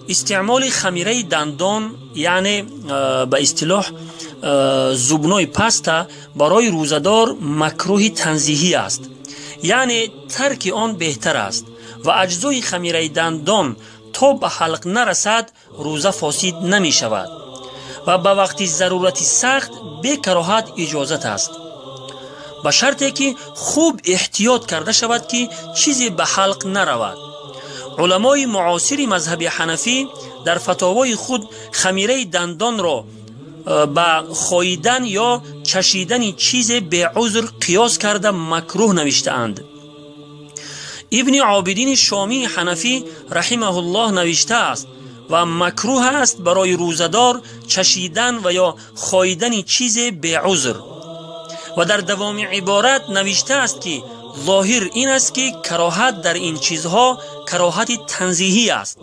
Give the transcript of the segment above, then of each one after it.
استعمال خمیره دندان یعنی به اصطلاح زبنای پسته برای روزدار مکروه تنزیهی است، یعنی ترک آن بهتر است و اجزای خمیره دندان تا به حلق نرسد روزه فاسد نمی شود و به وقت ضرورت سخت به کراهت اجازت است، به شرطی که خوب احتیاط کرده شود که چیزی به حلق نرود. علمای معاصر مذهب حنفی در فتاوای خود خمیره دندان را به خاییدن یا چشیدن چیز به عذر قیاس کرده مکروه نوشته اند. ابن عابدین شامی حنفی رحمه الله نوشته است و مکروه است برای روزدار چشیدن و یا خاییدن چیز به عذر. و در دوام عبارت نوشته است که ظاهر این است که کراهت در این چیزها کراهت تنزیهی است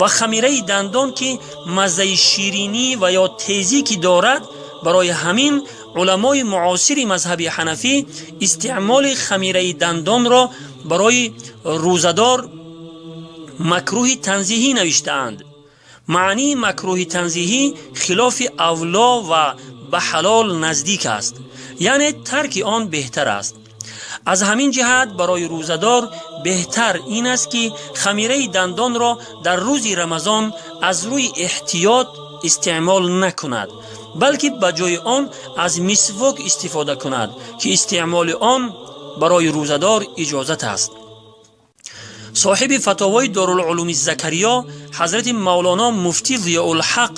و خمیره دندان که مزه شیرینی و یا تیزی که دارد، برای همین علمای معاصر مذهب حنفی استعمال خمیره دندان را برای روزدار مکروه تنزیهی نوشته‌اند. معنی مکروه تنزیهی خلاف اولا و به حلال نزدیک است، یعنی ترک آن بهتر است. از همین جهت برای روزدار بهتر این است که خمیره دندان را در روز رمضان از روی احتیاط استعمال نکند، بلکه به جای آن از مسواک استفاده کند که استعمال آن برای روزدار اجازت است. صاحب فتاوای دارالعلوم زکریا حضرت مولانا مفتی ضیاءالحق،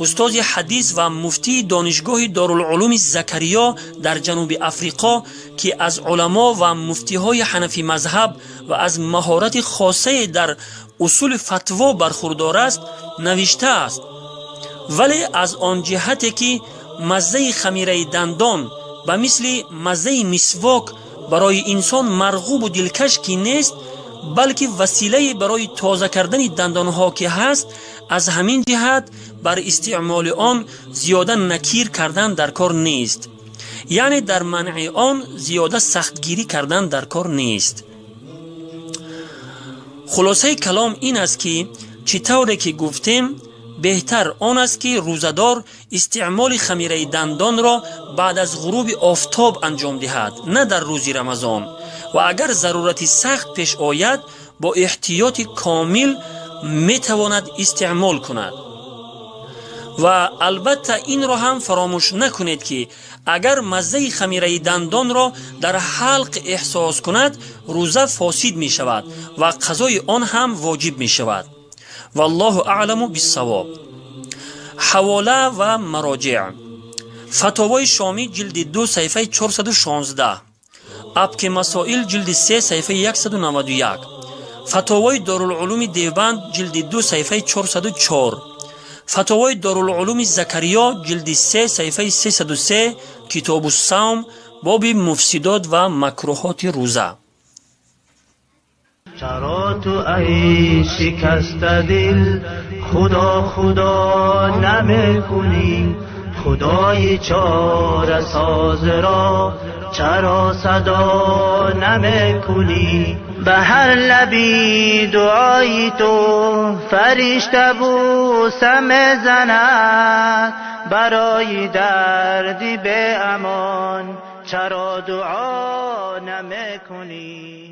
استاد حدیث و مفتی دانشگاه دارالعلوم زکریا در جنوب افریقا که از علما و مفتی های حنفی مذهب و از مهارت خاصه در اصول فتوا برخوردار است، نوشته است: ولی از آن جهتی که مزه خمیره دندان به مثل مزه مسواک برای انسان مرغوب و دلکش کی نیست، بلکه وسیله برای تازه کردن دندانها که هست، از همین جهت بر استعمال آن زیاده نکیر کردن در کار نیست، یعنی در منع آن زیاده سختگیری کردن در کار نیست. خلاصه کلام این است که چطوری که گفتیم بهتر آن است که روزدار استعمال خمیره دندان را بعد از غروب آفتاب انجام دهد، نه در روز رمضان، و اگر ضرورت سخت پیش آید با احتیاط کامل می تواند استعمال کند. و البته این را هم فراموش نکنید که اگر مزه خمیره دندان را در حلق احساس کند روزه فاسد می شود و قضای آن هم واجب می شود. والله اعلم بالصواب. حواله و مراجع: فتاوای شامی جلد 2 صفحه 416، ابک مسائل جلد 3 صفحه 191، فتاوای دارالعلوم دیوبند جلد 2 صفحه 404، فتاوای دارالعلوم زکریا جلد 3 صفحه 303، کتاب الصوم، باب مفسدات و مکروهات روزه. چرا تو ای شکست دل خدا خدا نمیکنی؟ خدای چاره ساز را چرا صدا نمیکنی؟ به هر لبی دعای تو فرشته بوسه میزند، برای دردی به امان چرا دعا نمیکنی؟